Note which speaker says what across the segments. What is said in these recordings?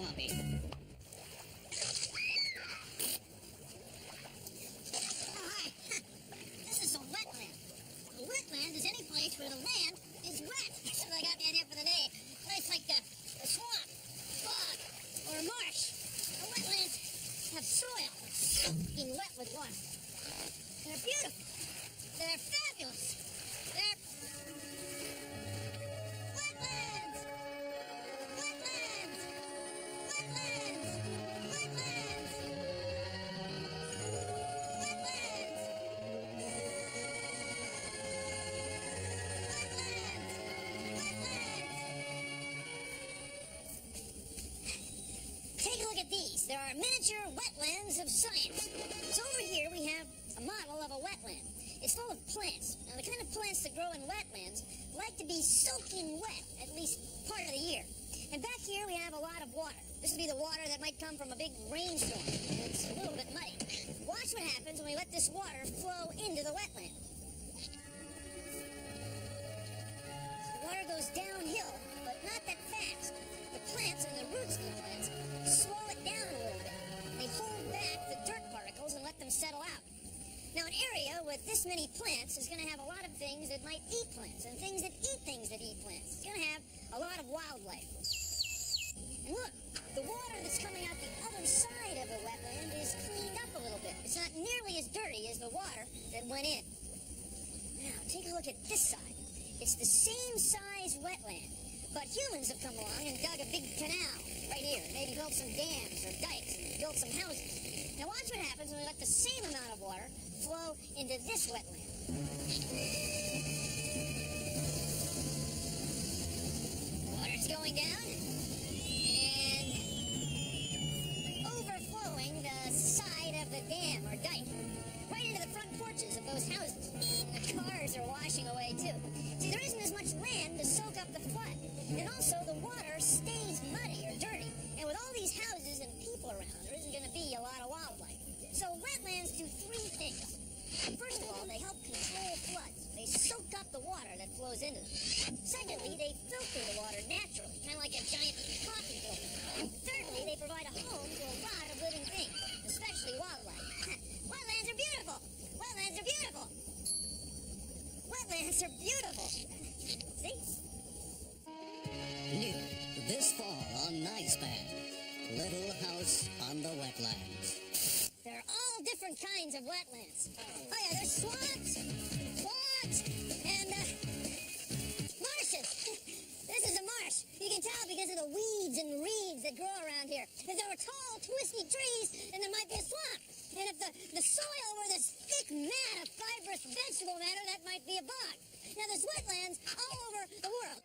Speaker 1: swampy.
Speaker 2: Oh, hi. This is a wetland. A wetland is any place where the land is wet. So I got the idea for the day. A place like a swamp, bog, or a marsh. The wetlands have soil soaking wet with water. They're beautiful. They're fabulous. They're wetlands! Wetlands! Wetlands! Wetlands! Wetlands! Take a look at these. There are miniature wetlands of science. So over here we have a model of a wetland. It's full of plants. Now the kind of plants that grow in wetlands like to be soaking wet at least part of the year. And back here we have a lot of water. This would be the water that might come from a big rainstorm. It's a little bit muddy. Watch what happens when we let this water flow into the wetland. The water goes downhill, but not that fast. The plants and the roots of the plants slow it down a little bit. They hold back the dirt particles and let them settle out. Now, an area with this many plants is going to have a lot of things that might eat plants, and things that eat things that eat plants. It's going to have a lot of wildlife. And look, the water that's coming out the other side of the wetland is cleaned up a little bit. It's not nearly as dirty as the water that went in. Now, take a look at this side. It's the same size wetland, but humans have come along and dug a big canal right here. Maybe built some dams or dikes and built some houses. Now watch what happens when we let the same amount of water flow into this wetland. Water's going down and overflowing the side of the dam or dike, right into the front porches of those houses. And the cars are washing away too. See, there isn't as much land to soak up the flood. And also the water stays muddy or dirty. And with all these houses and people around, there isn't going to be a lot of wildlife. So wetlands do three things. First of all, they help control floods. They soak up the water that flows into them. Secondly, they filter the water naturally, kind of like a giant coffee filter. And thirdly, they provide a home to a lot of living things, especially wildlife. Wetlands are beautiful! Wetlands are beautiful! Wetlands are beautiful! See?
Speaker 1: New this fall on Nice Band, Little House on the Wetlands.
Speaker 2: There are all different kinds of wetlands. Oh yeah, there's swamps, and marshes. This is a marsh. You can tell because of the weeds and reeds that grow around here. If there were tall, twisty trees, then there might be a swamp. And if the soil were this thick mat of fibrous vegetable matter, that might be a bog. Now there's wetlands all over the world.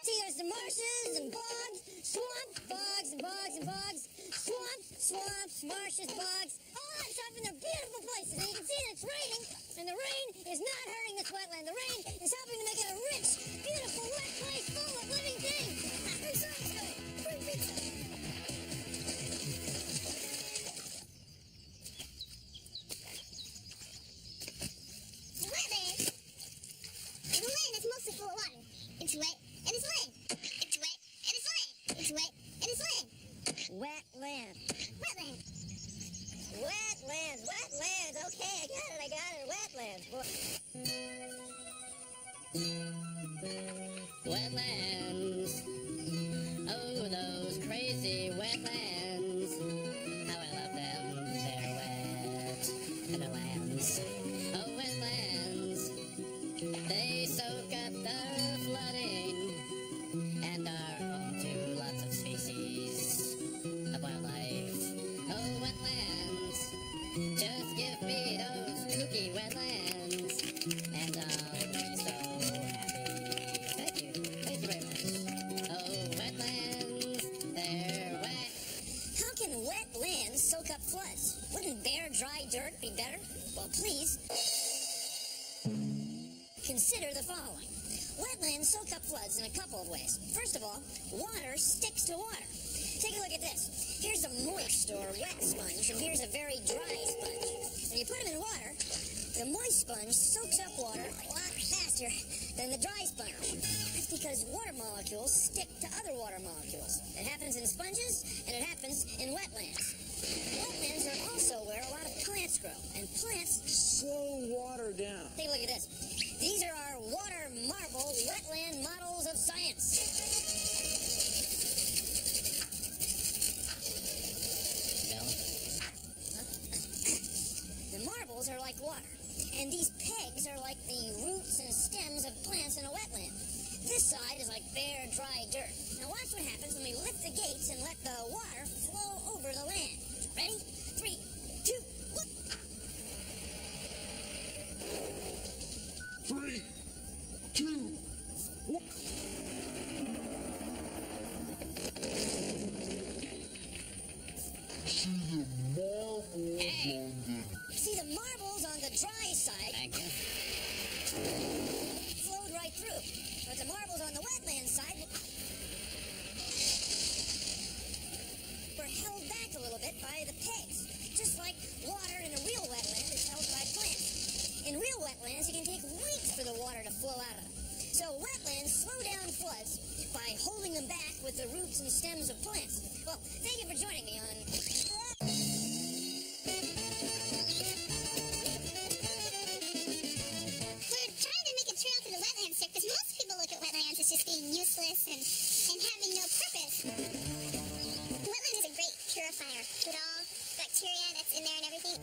Speaker 2: See, there's the marshes and bogs, swamps, bogs and bogs and bogs, swamps, marshes, bogs, all that stuff, and they're beautiful places. And you can see that it's raining, and the rain is not hurting this wetland. The rain is helping to make it a rich, beautiful, wet place full of living things. Free science today. Free pizza. Wetland is a land that's mostly full of water. It's wet. And it's land. It's wet. And it's land. It's wet. And it's land. Wetland. Wetland. Wetlands. Wetlands. Okay, I got it. Wetlands.
Speaker 1: Wetlands. Oh, those crazy wetlands. How I love them. They're wet. And the lands. Oh, wetlands. They soak up the flooding and are home to lots of species of wildlife. Oh, wetlands. Just give me those kooky wetlands and I'll be so happy. Thank you. Thank you very much. Oh, wetlands. They're wet.
Speaker 2: How can wet lands soak up floods? Wouldn't bare, dry dirt be better? Well, please consider the following. Wetlands soak up floods in a couple of ways. First of all, water sticks to water. Take a look at this. Here's a moist or wet sponge, and here's a very dry sponge. When you put them in water, The moist sponge soaks up water a lot faster than the dry sponge. That's because water molecules stick to other water molecules. It happens in sponges, and it happens in wetlands. Wetlands are also where a lot of plants grow, and plants
Speaker 3: Slow water down.
Speaker 2: take a look at this. These are our water marble wetland models of science. The marbles are like water, and these pegs are like the roots and stems of plants in a wetland. This side is like bare, dry dirt. Now watch what happens when we lift the gates and let the water flow over the land. Ready? 3, 2, 1.
Speaker 3: 3, 2, 1.
Speaker 2: See the marbles on the dry side
Speaker 1: Thank you.
Speaker 2: flowed right through, but the marbles on the wetland side were held back a little bit by the pegs, just like water in a real wetland is held by plants. In real wetlands, it can take weeks for the water to flow out of them. So wetlands slow down floods by holding them back with the roots and stems of plants. Well, thank you for joining me on...
Speaker 4: We're trying to make a trail to the wetlands here because most people look at wetlands as just being useless and having no purpose. Wetland is a great purifier with all bacteria that's in there and everything.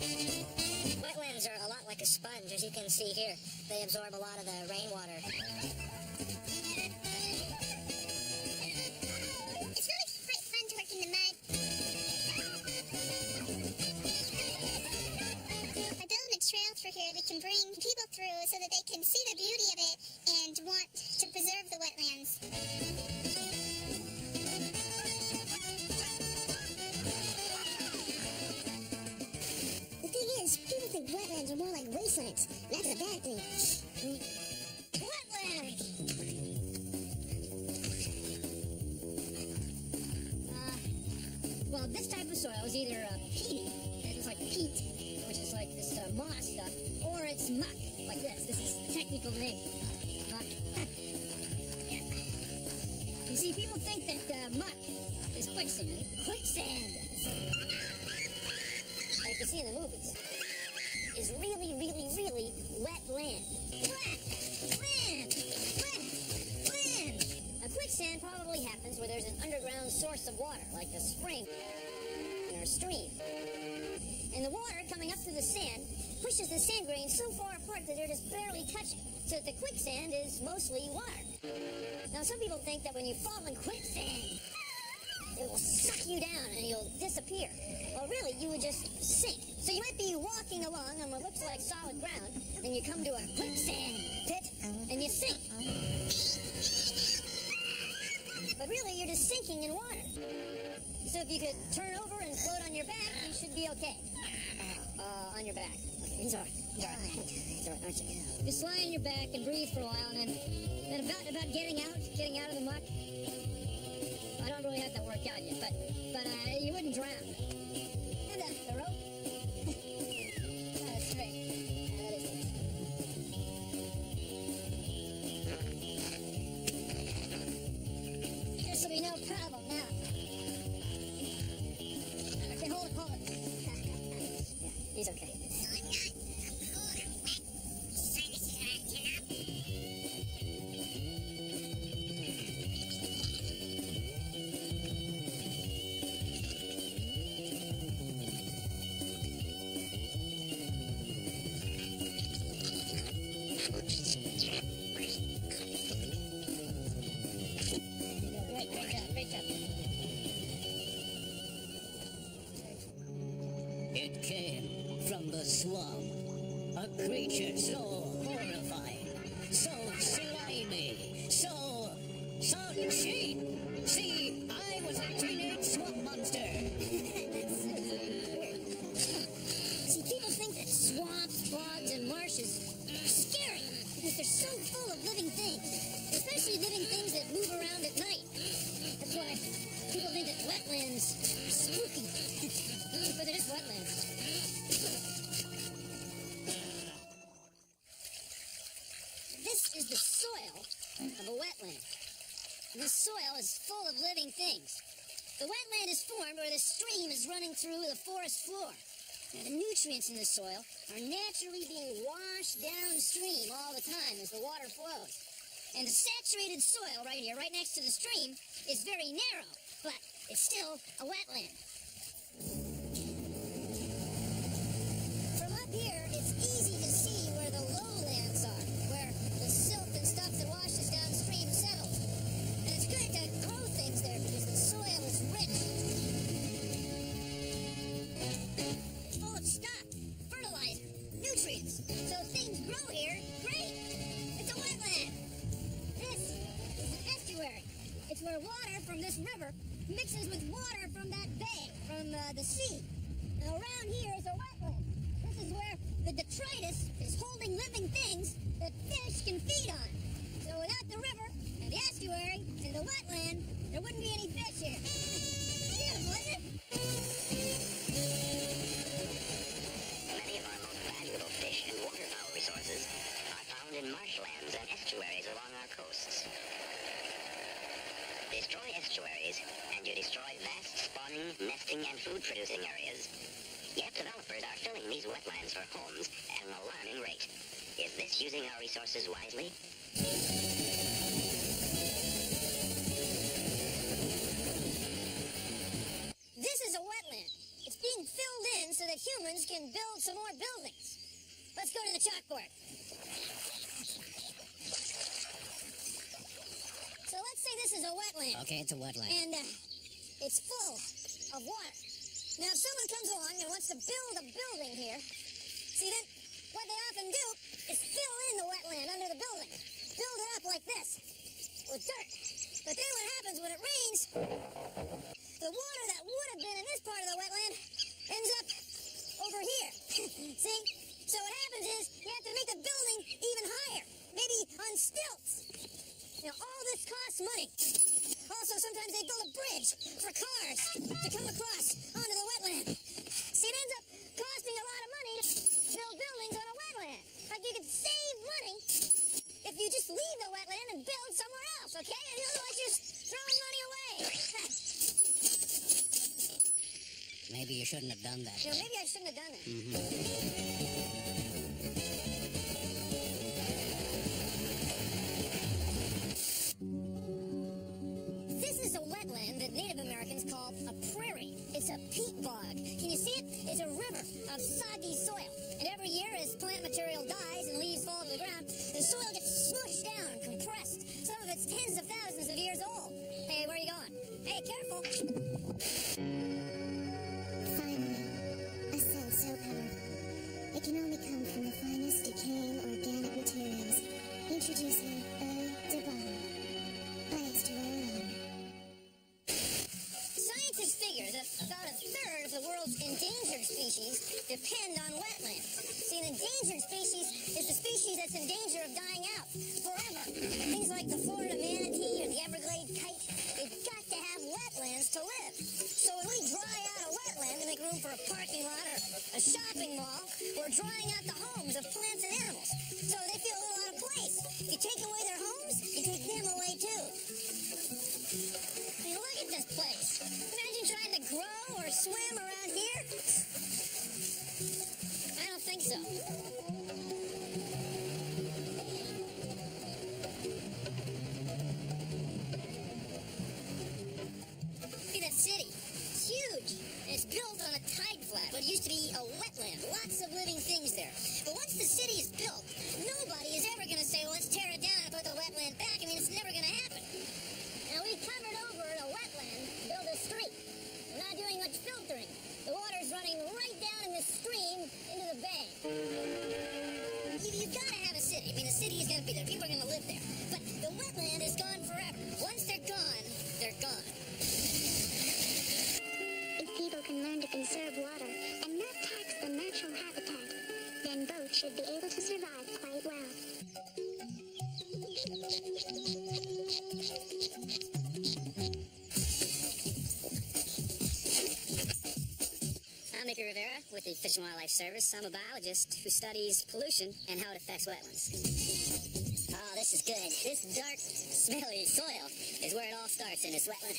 Speaker 2: Wetlands are a lot like a sponge, as you can see here. They absorb a lot of the rainwater.
Speaker 4: It's really quite fun to work in the mud. By building a trail through here, we can bring people through so that they can see the beauty of it and want to preserve the wetlands.
Speaker 2: The thing is, people think wetlands are more like wastelands. That's a bad thing. Wetlands! Well, this type of soil is either peaty, it's like peat, which is like this moss stuff, or it's muck, like this. This is the technical name. Muck. You see, people think that muck is quicksand. Quicksand! Like you see in the movies, is really, really, really wet land. Wet! Land! Wet! Land! A quicksand probably happens where there's an underground source of water, like a spring or a stream. And the water coming up through the sand pushes the sand grains so far apart that they're just barely touching. So that the quicksand is mostly water. Now some people think that when you fall in quicksand, it will suck you down and you'll disappear. Well, really, you would just sink. So you might be walking along on what looks like solid ground, and you come to a quicksand pit, and you sink. But really, you're just sinking in water. So if you could turn over and float on your back, you should be okay. On your back. Okay, he's all right. He's all right. He's all right, aren't you? Just lie on your back and breathe for a while, and then about getting out of the muck. I don't really have that worked out yet, but you wouldn't drown. And the rope. That's great. That is nice. This will be no problem now. Okay, hold it. Yeah, he's okay. Great job.
Speaker 1: It came from the swamp. A creature so horrifying, so slimy, so cheap. See, I was a teenage swamp monster.
Speaker 2: See, people think that swamps, bogs, and marshes are scary because they're so full of living things, especially living things that move around at night. That's why people think that wetlands are spooky. But they're just wetlands. This is the soil of a wetland. And this soil is full of living things. The wetland is formed where the stream is running through the forest floor. Now, the nutrients in the soil are naturally being washed downstream all the time as the water flows. And the saturated soil right here, right next to the stream, is very narrow, but it's still a wetland. From up here, it's easy to see where the lowlands are, where the silt and stuff that washes downstream settles. And it's good to grow things there because the soil is rich. Full of stock, fertilizer, nutrients. So things grow here, great. It's a wetland. This is an estuary. It's where water from this river mixes with water from that bay, from the sea. Now around here is a wetland. This is where the detritus is holding living things that fish can feed on. So without the river and the estuary and the wetland, there wouldn't be any fish here. Beautiful, isn't it?
Speaker 5: Many of our most valuable fish and waterfowl resources are found in marshlands and estuaries along our coasts. Destroy estuaries, and you destroy vast spawning, nesting, and food-producing areas. Yet developers are filling these wetlands for homes at an alarming rate. Is this using our resources wisely?
Speaker 2: This is a wetland. It's being filled in so that humans can build some more buildings. Let's go to the chalkboard. So let's say this is a wetland.
Speaker 1: Okay, it's a wetland.
Speaker 2: And it's full of water. Now, if someone comes along and wants to build a building here, see then, what they often do is fill in the wetland under the building. Build it up like this, with dirt. But then what happens when it rains, the water that would have been in this part of the wetland ends up over here. See? So what happens is you have to make the building even higher, maybe on stilts. Now, all this costs money. Also, sometimes they build a bridge for cars to come across onto the wetland. See, it ends up costing a lot of money to build buildings on a wetland. Like, you could save money if you just leave the wetland and build somewhere else, okay? And otherwise, you're just throwing money away.
Speaker 1: Maybe you shouldn't have done that.
Speaker 2: You know, maybe I shouldn't have done that. This is a wetland that Native Americans call a prairie. It's a peat bog. Can you see it? It's a river of soggy soil. And every year, as plant material dies and leaves fall to the ground, the soil gets smushed down, compressed. Some of it's tens of thousands of years old. Hey, where are you going? Hey, careful.
Speaker 4: Finally, a cell so powerful. It can only come from the finest decaying organic materials. Introducing de Bomb. Biased to our own.
Speaker 2: Scientists figure that about a third of the world's endangered species depend on wetlands. See, an endangered species is the species that's in danger of dying out forever. Things like the Florida manatee or the Everglade kite, they've got to have wetlands to live. So when we dry out a wetland to make room for a parking lot or a shopping mall, we're drying out the homes of plants and animals. So they feel a little out of place. You take away their homes, you take them away too. I mean, look at this place. Imagine trying to grow or swim around here. I don't think so. Look at that city. It's huge. And it's built on a tide flat, what used to be a wetland. Lots of living things there. But once the city is built, nobody is ever going to say, well, let's tear it down and put the wetland back. I mean, it's never going to happen. Now, we covered over the wetland, built a street. We're not doing much filtering. The water's running right down in the stream into the bay. You've got to have a city. I mean, the city is going to be there. People are going to live there. But the wetland is gone forever. Once they're gone, they're gone.
Speaker 4: If people can learn to conserve water and not tax the natural habitat, then both should be able to survive quite well.
Speaker 2: I'm Mickey Rivera with the Fish and Wildlife Service. I'm a biologist who studies pollution and how it affects wetlands.
Speaker 1: Oh, this is good. This dark, smelly soil is where it all starts in this wetland.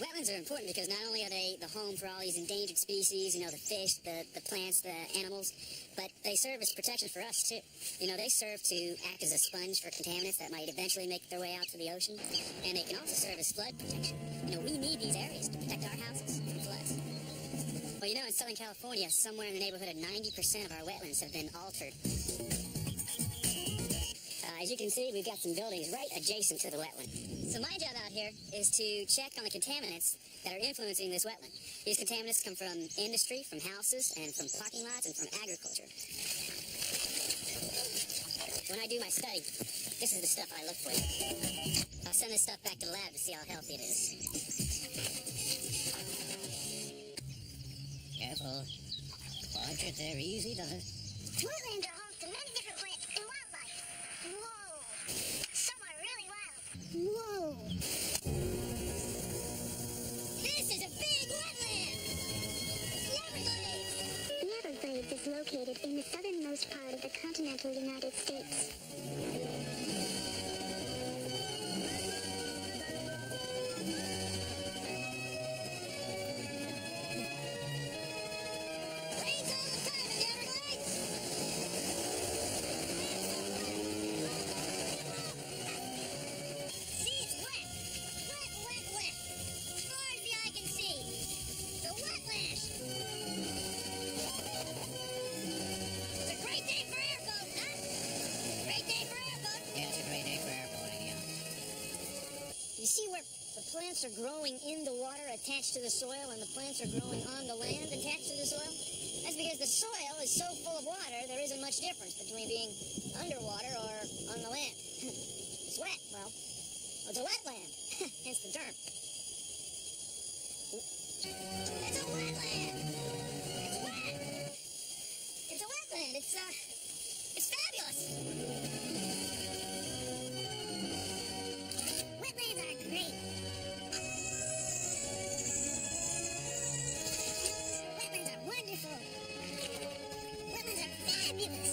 Speaker 1: Wetlands are important because not only are they the home for all these endangered species, the fish, the plants, the animals, but they serve as protection for us, too. They serve to act as a sponge for contaminants that might eventually make their way out to the ocean, and they can also serve as flood protection. We need these areas to protect our houses from floods. Well, in Southern California, somewhere in the neighborhood of 90% of our wetlands have been altered. As you can see, we've got some buildings right adjacent to the wetland. So my job out here is to check on the contaminants that are influencing this wetland. These contaminants come from industry, from houses, and from parking lots, and from agriculture. When I do my study, this is the stuff I look for. I'll send this stuff back to the lab to see how healthy it is. Careful. Watch it there, easy does it.
Speaker 4: Wetlands are home to many different plants and wildlife. Whoa! Some are really wild. Whoa!
Speaker 2: This is a big wetland! Neverglades!
Speaker 4: Neverglades is located in the southernmost part of the continental United States.
Speaker 2: Rains all the time in the Everglades! See, it's wet! Wet, wet, wet! As far as the eye can see. The wetlands! It's a great day for airboating, huh? Great day for airboating.
Speaker 1: Yeah, it's a great day for airboating, yeah.
Speaker 2: You see where the plants are growing in the water attached to the soil and the plants are growing on the land attached to the soil? That's because the soil is so full of water, there isn't much difference between being underwater or on the land. It's wet, well, it's a wetland, hence the term. It's a wetland! It's wet! It's a wetland, it's fabulous!
Speaker 4: Wetlands are great. Wetlands are wonderful. Wetlands are fabulous.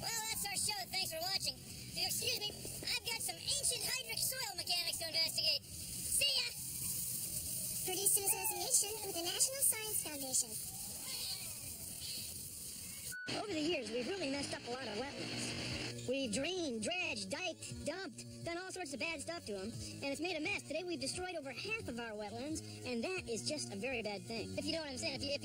Speaker 2: Well, that's our show. Thanks for watching. Excuse me, I've got some ancient hydric soil mechanics to investigate. See ya!
Speaker 4: Produced in association with the National Science Foundation.
Speaker 2: Over the years, we've really messed up a lot of wetlands. We've drained, dredged, diked, dumped, done all sorts of bad stuff to them, and it's made a mess. Today, we've destroyed over half of our wetlands, and that is just a very bad thing. If you know what I'm saying, if you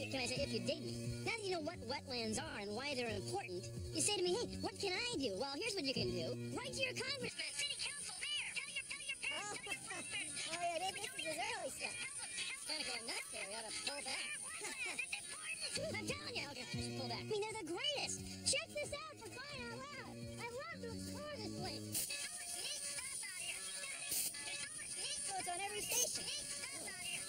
Speaker 2: dig me. Now that you know what wetlands are and why they're important, you say to me, hey, what can I do? Well, here's what you can do. Write to your congressman, city council, mayor. Tell your parents, tell your president. Oh, yeah, this is early stuff. Kind of going nuts there. We ought to pull back. I'm telling you, okay, I should pull back. I mean, they're the greatest. Check this out for crying out loud. I love to explore this place. There's so much neat stuff out here. There's so much neat. So it's on every station. Neat stuff out here.